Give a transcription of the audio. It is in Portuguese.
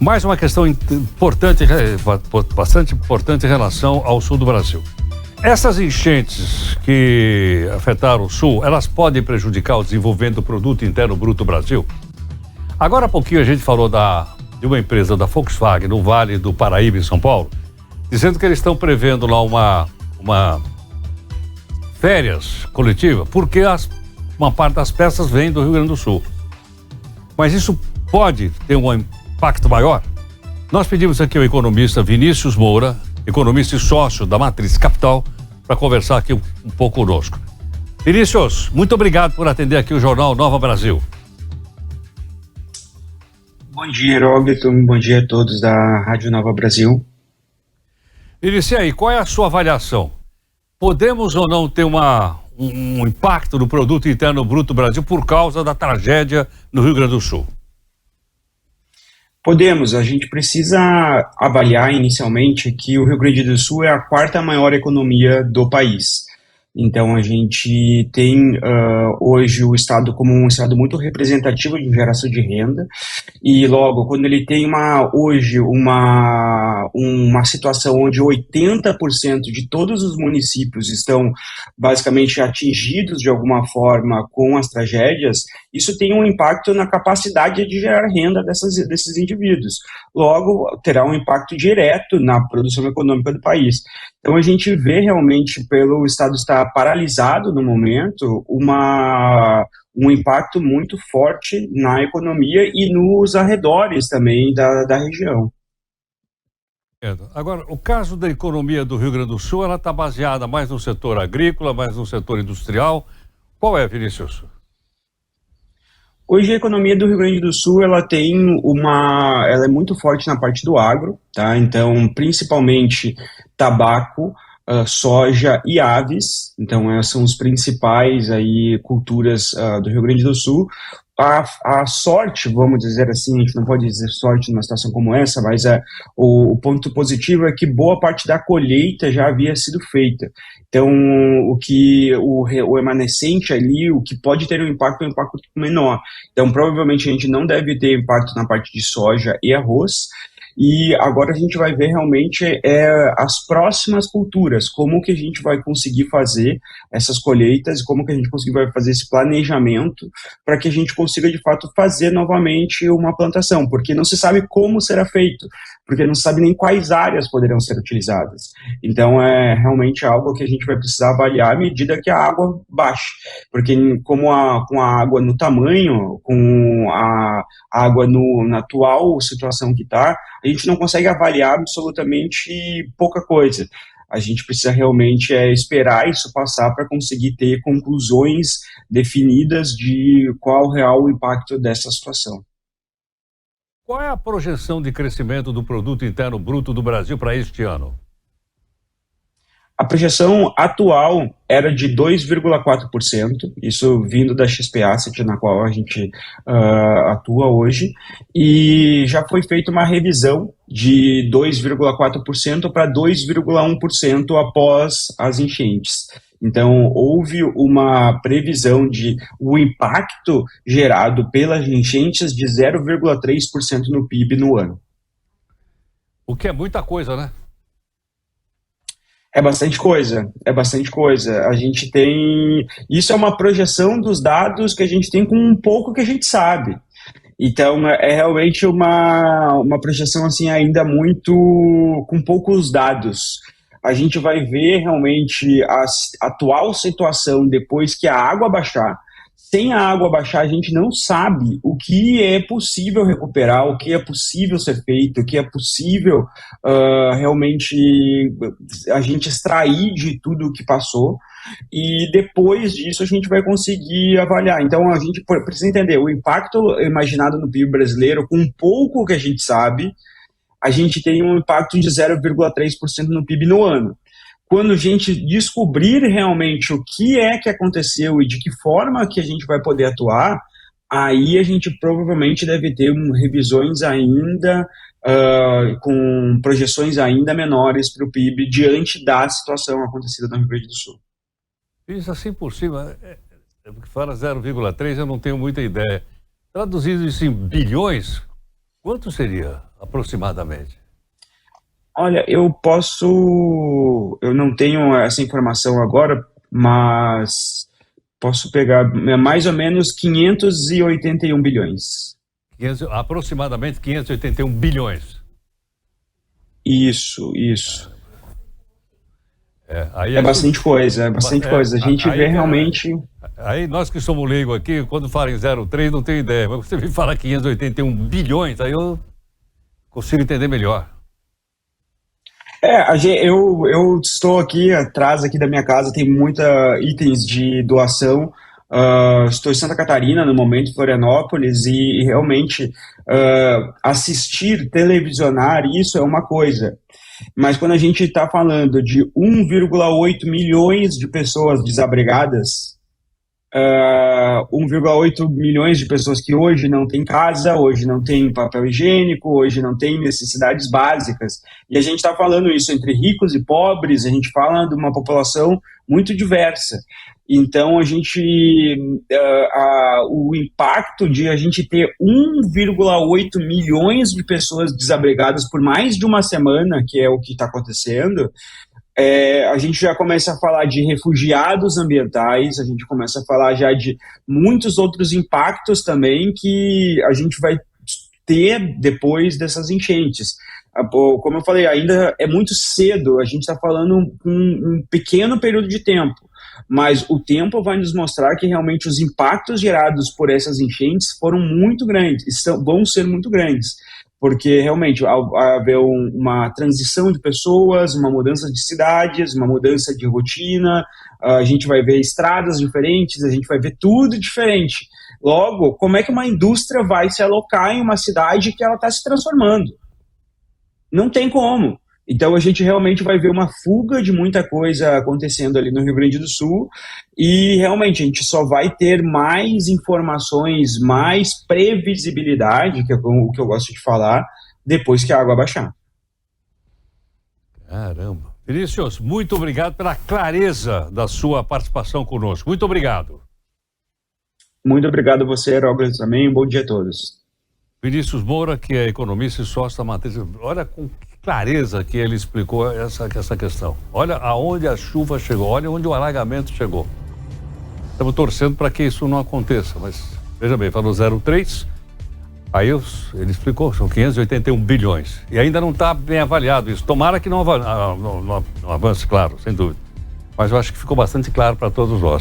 Mais uma questão importante, bastante importante em relação ao sul do Brasil. Essas enchentes que afetaram o sul, elas podem prejudicar o desenvolvimento do produto interno bruto Brasil? Agora há pouquinho a gente falou de uma empresa da Volkswagen no Vale do Paraíba, em São Paulo, dizendo que eles estão prevendo lá uma férias coletiva, porque uma parte das peças vem do Rio Grande do Sul. Mas isso pode ter um impacto maior? Nós pedimos aqui ao economista Vinícius Moura, economista e sócio da Matriz Capital, para conversar aqui um pouco conosco. Vinícius, muito obrigado por atender aqui o Jornal Nova Brasil. Bom dia, Heróglito. Bom dia a todos da Rádio Nova Brasil. Vinícius, e aí, qual é a sua avaliação? Podemos ou não ter um impacto no produto interno bruto Brasil por causa da tragédia no Rio Grande do Sul? Podemos. A gente precisa avaliar inicialmente que o Rio Grande do Sul é a quarta maior economia do país. Então, a gente tem hoje o Estado como um Estado muito representativo de geração de renda, e logo, quando ele tem hoje uma situação onde 80% de todos os municípios estão basicamente atingidos de alguma forma com as tragédias, isso tem um impacto na capacidade de gerar renda desses indivíduos. Logo, terá um impacto direto na produção econômica do país. Então, a gente vê realmente, pelo Estado estar paralisado no momento, um impacto muito forte na economia e nos arredores também da região. Agora, o caso da economia do Rio Grande do Sul, ela está baseada mais no setor agrícola, mais no setor industrial. Qual é, Vinícius? Hoje a economia do Rio Grande do Sul, ela é muito forte na parte do agro, tá? Então, principalmente tabaco, soja e aves. Então, essas são os principais aí culturas do Rio Grande do Sul. A sorte, vamos dizer assim, a gente não pode dizer sorte numa situação como essa, mas o ponto positivo é que boa parte da colheita já havia sido feita. Então, o remanescente ali, o que pode ter um impacto é um impacto menor. Então, provavelmente a gente não deve ter impacto na parte de soja e arroz. E agora a gente vai ver realmente as próximas culturas, como que a gente vai conseguir fazer essas colheitas, como que a gente vai fazer esse planejamento para que a gente consiga, de fato, fazer novamente uma plantação, porque não se sabe como será feito, porque não se sabe nem quais áreas poderão ser utilizadas. Então, é realmente algo que a gente vai precisar avaliar à medida que a água baixe, porque com a água no tamanho, com a água na atual situação que está, a gente não consegue avaliar absolutamente pouca coisa. A gente precisa realmente esperar isso passar para conseguir ter conclusões definidas de qual o real impacto dessa situação. Qual é a projeção de crescimento do produto interno bruto do Brasil para este ano? A projeção atual era de 2,4%, isso vindo da XP Asset, na qual a gente atua hoje, e já foi feita uma revisão de 2,4% para 2,1% após as enchentes. Então, houve uma previsão de o impacto gerado pelas enchentes de 0,3% no PIB no ano. O que é muita coisa, né? É bastante coisa, é bastante coisa. A gente tem... Isso é uma projeção dos dados que a gente tem com um pouco que a gente sabe. Então, é realmente uma projeção assim, ainda muito com poucos dados. A gente vai ver realmente a atual situação depois que a água baixar. Sem a água baixar, a gente não sabe o que é possível recuperar, o que é possível ser feito, o que é possível realmente a gente extrair de tudo o que passou. E depois disso a gente vai conseguir avaliar. Então a gente precisa entender o impacto imaginado no PIB brasileiro, com um pouco que a gente sabe, a gente tem um impacto de 0,3% no PIB no ano. Quando a gente descobrir realmente o que é que aconteceu e de que forma que a gente vai poder atuar, aí a gente provavelmente deve ter revisões ainda, com projeções ainda menores para o PIB diante da situação acontecida no Rio Grande do Sul. Isso assim por cima, porque fala 0,3, eu não tenho muita ideia. Traduzido isso em bilhões, quanto seria aproximadamente? Olha, eu não tenho essa informação agora, mas posso pegar mais ou menos 581 bilhões. Aproximadamente 581 bilhões. Isso. Aí É bastante coisa, é bastante coisa. A gente vê realmente... Aí nós que somos leigos aqui, quando fala em 0,3, não tenho ideia. Mas você me fala 581 bilhões, aí eu consigo entender melhor. Eu estou aqui atrás aqui da minha casa, tem muitos itens de doação. Estou em Santa Catarina, no momento, Florianópolis, e realmente assistir, televisionar, isso é uma coisa. Mas quando a gente está falando de 1,8 milhões de pessoas desabrigadas, 1,8 milhões de pessoas que hoje não têm casa, hoje não têm papel higiênico, hoje não têm necessidades básicas. E a gente está falando isso entre ricos e pobres, a gente fala de uma população muito diversa. Então, o impacto de a gente ter 1,8 milhões de pessoas desabrigadas por mais de uma semana, que é o que está acontecendo, a gente já começa a falar de refugiados ambientais, a gente começa a falar já de muitos outros impactos também que a gente vai ter depois dessas enchentes. Como eu falei, ainda é muito cedo, a gente está falando um pequeno período de tempo, mas o tempo vai nos mostrar que realmente os impactos gerados por essas enchentes foram muito grandes, vão ser muito grandes. Porque realmente vai haver uma transição de pessoas, uma mudança de cidades, uma mudança de rotina, a gente vai ver estradas diferentes, a gente vai ver tudo diferente. Logo, como é que uma indústria vai se alocar em uma cidade que ela está se transformando? Não tem como. Então a gente realmente vai ver uma fuga de muita coisa acontecendo ali no Rio Grande do Sul e realmente a gente só vai ter mais informações, mais previsibilidade, que é o que eu gosto de falar, depois que a água baixar. Caramba. Vinícius, muito obrigado pela clareza da sua participação conosco. Muito obrigado. Muito obrigado a você, Heróclito, também. Um bom dia a todos. Vinícius Moura, que é economista e sócio da Matriz. Olha com clareza que ele explicou essa questão. Olha aonde a chuva chegou, olha onde o alagamento chegou. Estamos torcendo para que isso não aconteça, mas veja bem, falou 0,3, aí ele explicou, são 581 bilhões. E ainda não está bem avaliado isso. Tomara que não avance, claro, sem dúvida. Mas eu acho que ficou bastante claro para todos nós.